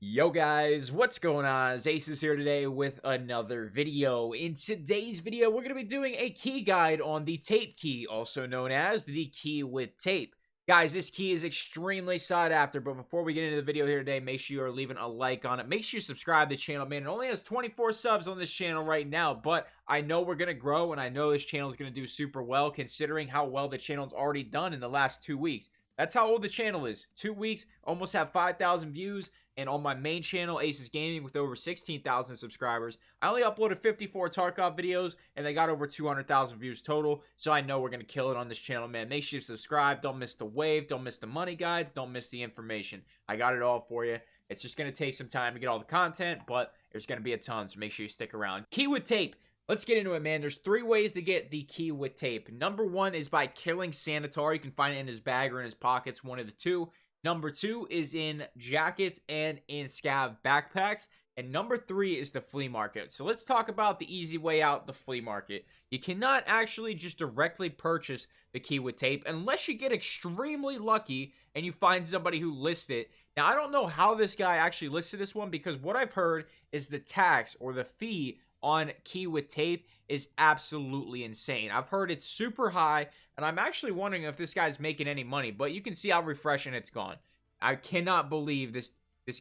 Yo guys, what's going on? Aces here today with another video. In today's video, we're going to be doing a key guide on the tape key, also known as the key with tape. Guys, this key is extremely sought after, but before we get into the video here today, make sure you are leaving a like on it. Make sure you subscribe to the channel, man. It only has 24 subs on this channel right now, but I know we're going to grow, and I know this channel is going to do super well, considering how well the channel's already done in the last 2 weeks. That's how old the channel is. 2 weeks, almost have 5,000 views. And on my main channel, Acez-Gaming, with over 16,000 subscribers, I only uploaded 54 Tarkov videos, and they got over 200,000 views total. So I know we're going to kill it on this channel, man. Make sure you subscribe. Don't miss the wave. Don't miss the money guides. Don't miss the information. I got it all for you. It's just going to take some time to get all the content, but there's going to be a ton, so make sure you stick around. Key with tape. Let's get into it, man. There's 3 ways to get the key with tape. Number 1 is by killing Sanitar. You can find it in his bag or in his pockets, one of the two. Number 2 is in jackets and in scav backpacks. And number 3 is the flea market. So let's talk about the easy way out, the flea market. You cannot actually just directly purchase the key with tape unless you get extremely lucky and you find somebody who lists it. Now, I don't know how this guy actually listed this one, because what I've heard is the tax or the fee on key with tape is absolutely insane. I've heard it's super high, and I'm actually wondering if this guy's making any money, but you can see how refreshing it's gone. I cannot believe this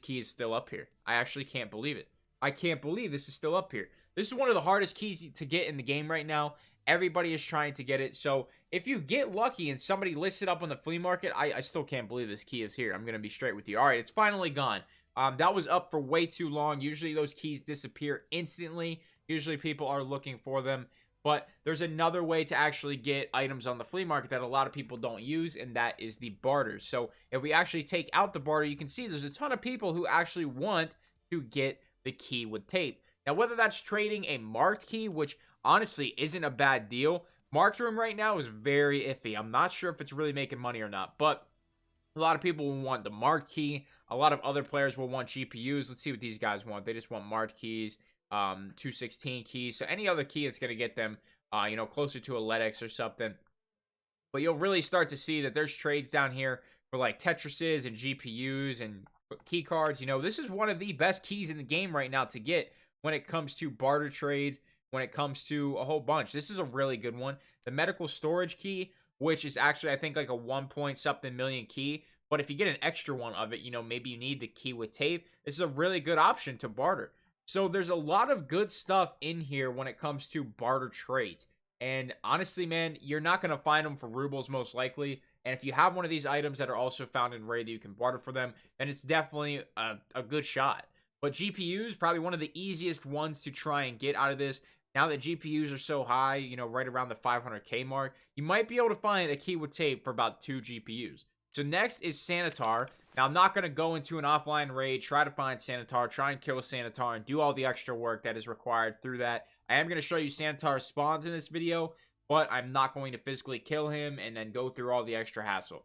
key is still up here. I actually can't believe it. I can't believe this is still up here. This is one of the hardest keys to get in the game right now. Everybody is trying to get it. So if you get lucky and somebody lists it up on the flea market, I still can't believe this key is here. I'm going to be straight with you. All right, it's finally gone. That was up for way too long. Usually those keys disappear instantly. Usually people are looking for them. But there's another way to actually get items on the flea market that a lot of people don't use, and that is the barters. So if we actually take out the barter, you can see there's a ton of people who actually want to get the key with tape. Now, whether that's trading a marked key, which honestly isn't a bad deal, marked room right now is very iffy. I'm not sure if it's really making money or not, but a lot of people will want the marked key. A lot of other players will want GPUs. Let's see what these guys want. They just want marked keys. 216 keys, so any other key that's going to get them closer to a LEDX or something. But you'll really start to see that there's trades down here for like Tetrises and GPUs and key cards. This is one of the best keys in the game right now to get when it comes to barter trades, when it comes to a whole bunch. This is a really good one. The medical storage key, which is actually I think like a 1 point something million key, but if you get an extra one of it, maybe you need the key with tape, this is a really good option to barter. So there's a lot of good stuff in here when it comes to barter trades. And honestly, man, you're not going to find them for rubles most likely. And if you have one of these items that are also found in raid that you can barter for them, then it's definitely a good shot. But GPUs, probably one of the easiest ones to try and get out of this. Now that GPUs are so high, right around the 500k mark, you might be able to find a key with tape for about 2 GPUs. So next is Sanitar. Now, I'm not going to go into an offline raid, try to find Sanitar, try and kill Sanitar, and do all the extra work that is required through that. I am going to show you Sanitar spawns in this video, but I'm not going to physically kill him and then go through all the extra hassle.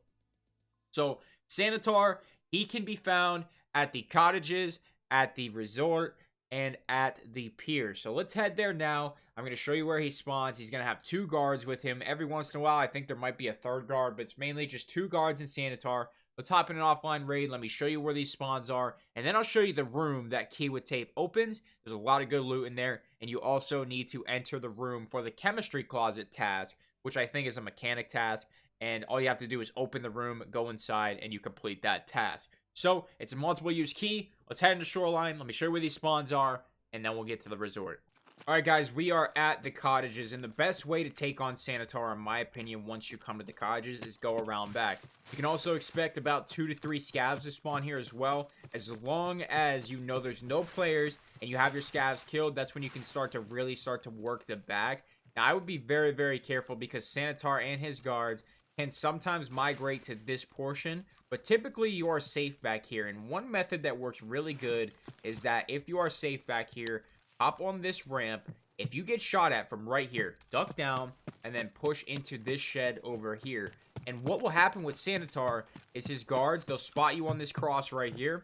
So, Sanitar, he can be found at the cottages, at the resort, and at the pier. So let's head there now. I'm going to show you where he spawns. He's going to have 2 guards with him. Every once in a while, I think there might be a 3rd guard, but it's mainly just 2 guards in Sanitar. Let's hop in an offline raid. Let me show you where these spawns are, and then I'll show you the room that key with tape opens. There's a lot of good loot in there, and you also need to enter the room for the chemistry closet task, which I think is a mechanic task, and all you have to do is open the room, go inside, and you complete that task. So, it's a multiple use key. Let's head into Shoreline. Let me show you where these spawns are, and then we'll get to the resort. Alright guys, we are at the cottages, and the best way to take on Sanitar, in my opinion, once you come to the cottages, is go around back. You can also expect about 2 to 3 scavs to spawn here as well. As long as you know there's no players, and you have your scavs killed, that's when you can really start to work the back. Now, I would be very, very careful, because Sanitar and his guards can sometimes migrate to this portion, but typically you are safe back here. And one method that works really good is that if you are safe back here, hop on this ramp. If you get shot at from right here, duck down and then push into this shed over here. And what will happen with Sanitar is his guards, they'll spot you on this cross right here.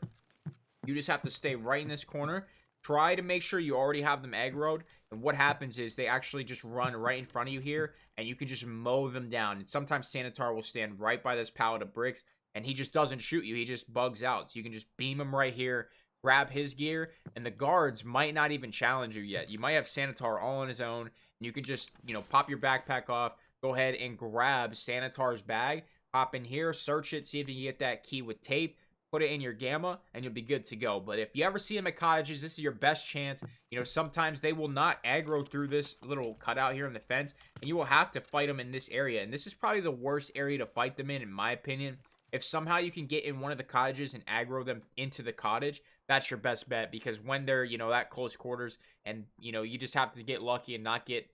You just have to stay right in this corner. Try to make sure you already have them aggroed. And what happens is they actually just run right in front of you here, and you can just mow them down. And sometimes Sanitar will stand right by this pallet of bricks, and he just doesn't shoot you. He just bugs out. So you can just beam him right here, grab his gear, and the guards might not even challenge you yet. You might have Sanitar all on his own, and you could just, pop your backpack off, go ahead and grab Sanitar's bag, hop in here, search it, see if you can get that key with tape, put it in your gamma, and you'll be good to go. But if you ever see them at cottages, this is your best chance. Sometimes they will not aggro through this little cutout here in the fence, and you will have to fight them in this area. And this is probably the worst area to fight them in my opinion. If somehow you can get in one of the cottages and aggro them into the cottage, that's your best bet, because when they're, that close quarters, and, you just have to get lucky and not get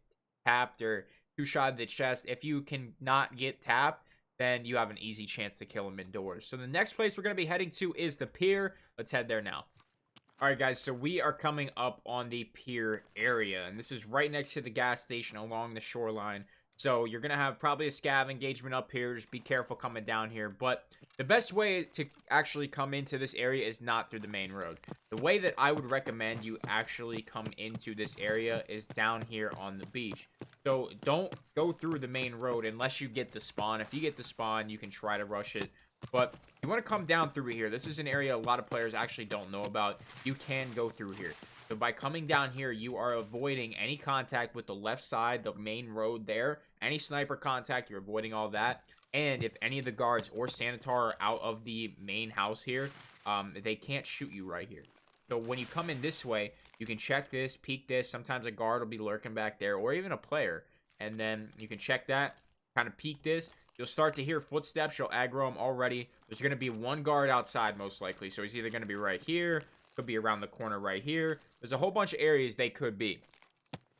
tapped or two-shot in the chest. If you can not get tapped, then you have an easy chance to kill them indoors. So the next place we're going to be heading to is the pier. Let's head there now. All right, guys, so we are coming up on the pier area, and this is right next to the gas station along the shoreline. So you're going to have probably a scav engagement up here. Just be careful coming down here. But the best way to actually come into this area is not through the main road. The way that I would recommend you actually come into this area is down here on the beach. So don't go through the main road unless you get the spawn. If you get the spawn, you can try to rush it. But you want to come down through here. This is an area a lot of players actually don't know about. You can go through here. So by coming down here, you are avoiding any contact with the left side, the main road there. Any sniper contact, you're avoiding all that. And if any of the guards or Sanitar are out of the main house here, they can't shoot you right here. So when you come in this way, you can check this, peek this. Sometimes a guard will be lurking back there, or even a player. And then you can check that, kind of peek this. You'll start to hear footsteps. You'll aggro them already. There's going to be one guard outside most likely. So he's either going to be right here, could be around the corner right here. There's a whole bunch of areas they could be.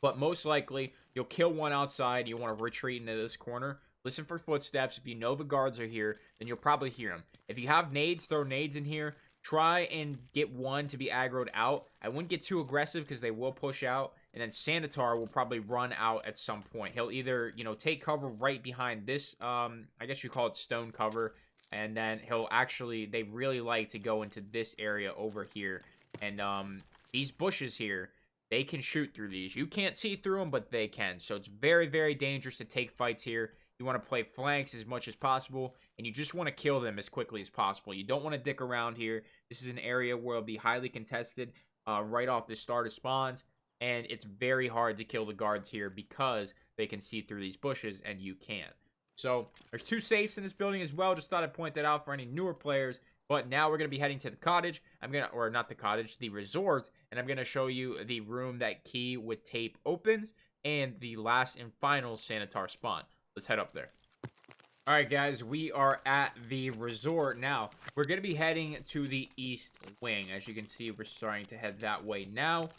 But most likely, you'll kill one outside. You want to retreat into this corner. Listen for footsteps. If you know the guards are here, then you'll probably hear them. If you have nades, throw nades in here. Try and get one to be aggroed out. I wouldn't get too aggressive because they will push out. And then Sanitar will probably run out at some point. He'll either, take cover right behind this, I guess you call it stone cover. And then he'll actually, they really like to go into this area over here. And these bushes here, they can shoot through these. You can't see through them, but they can. So it's very, very dangerous to take fights here. You want to play flanks as much as possible, and you just want to kill them as quickly as possible. You don't want to dick around here. This is an area where it'll be highly contested right off the start of spawns, and it's very hard to kill the guards here because they can see through these bushes, and you can't. So there's two safes in this building as well. Just thought I'd point that out for any newer players. But now we're going to be heading to the cottage. Or not the cottage, the resort. And I'm going to show you the room that key with tape opens and the last and final Sanitar spawn. Let's head up there. All right, guys, we are at the resort now. We're going to be heading to the east wing. As you can see, we're starting to head that way now.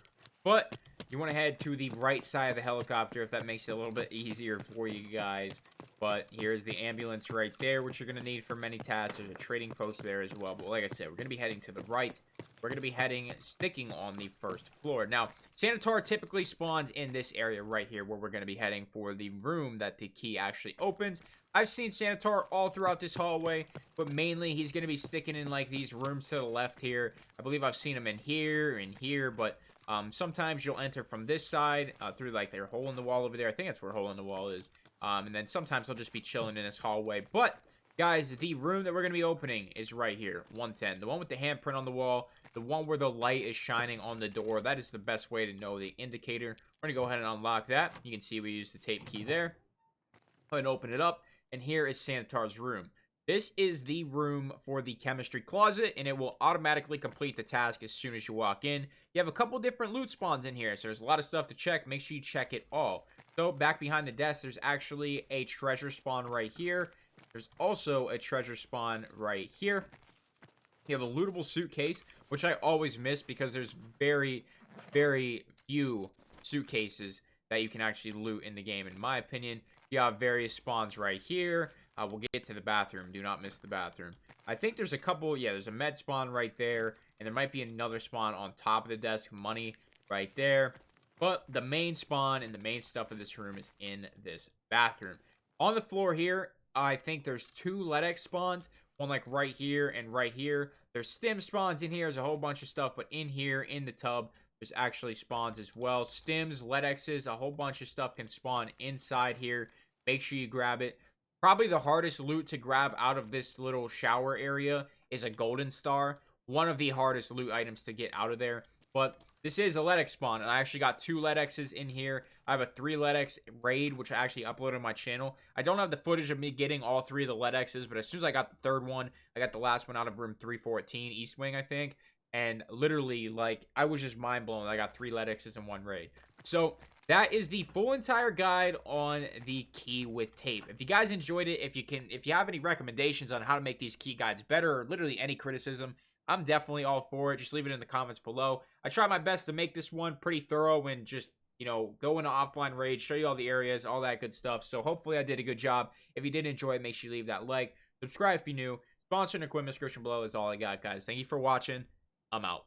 But you want to head to the right side of the helicopter if that makes it a little bit easier for you guys. But here's the ambulance right there, which you're going to need for many tasks. There's a trading post there as well. But like I said, we're going to be heading to the right. We're going to be sticking on the first floor. Now, Sanitar typically spawns in this area right here where we're going to be heading for the room that the key actually opens. I've seen Sanitar all throughout this hallway, but mainly he's going to be sticking in like these rooms to the left here. I believe I've seen him in here, but sometimes you'll enter from this side through like their hole in the wall over there. I think that's where hole in the wall is. And then sometimes he'll just be chilling in this hallway. But, guys, the room that we're going to be opening is right here, 110. The one with the handprint on the wall, the one where the light is shining on the door. That is the best way to know the indicator. We're going to go ahead and unlock that. You can see we use the tape key there. Go ahead and open it up. And here is Sanitar's room. This is the room for the chemistry closet, and it will automatically complete the task as soon as you walk in. You have a couple different loot spawns in here, so there's a lot of stuff to check. Make sure you check it all. So back behind the desk, there's actually a treasure spawn right here. There's also a treasure spawn right here. You have a lootable suitcase, which I always miss because there's very, very few suitcases that you can actually loot in the game, in my opinion. You have various spawns right here. We'll get to the bathroom. Do not miss the bathroom. I think there's a couple. Yeah, there's a med spawn right there. And there might be another spawn on top of the desk. Money right there. But the main spawn and the main stuff of this room is in this bathroom. On the floor here, I think there's two LEDX spawns. One like right here and right here. There's stim spawns in here. There's a whole bunch of stuff. But in here, in the tub, there's actually spawns as well. Stims, LEDXs, a whole bunch of stuff can spawn inside here. Make sure you grab it. Probably the hardest loot to grab out of this little shower area is a golden star. one of the hardest loot items to get out of there. But this is a LEDX spawn, and I actually got 2 LEDXs in here. I have a 3 LEDX raid, which I actually uploaded on my channel. I don't have the footage of me getting all 3 of the LEDXs, but as soon as I got the 3rd one, I got the last one out of room 314, East Wing, I think. And literally, like, I was just mind blown. I got 3 LEDXs in 1 raid. So that is the full entire guide on the key with tape. If you guys enjoyed it, if you have any recommendations on how to make these key guides better, or literally any criticism, I'm definitely all for it. Just leave it in the comments below. I try my best to make this one pretty thorough and just, you know, go into offline raids, show you all the areas, all that good stuff. So hopefully I did a good job. If you did enjoy it, make sure you leave that like. Subscribe if you're new. Sponsor and equipment description below is all I got, guys. Thank you for watching. I'm out.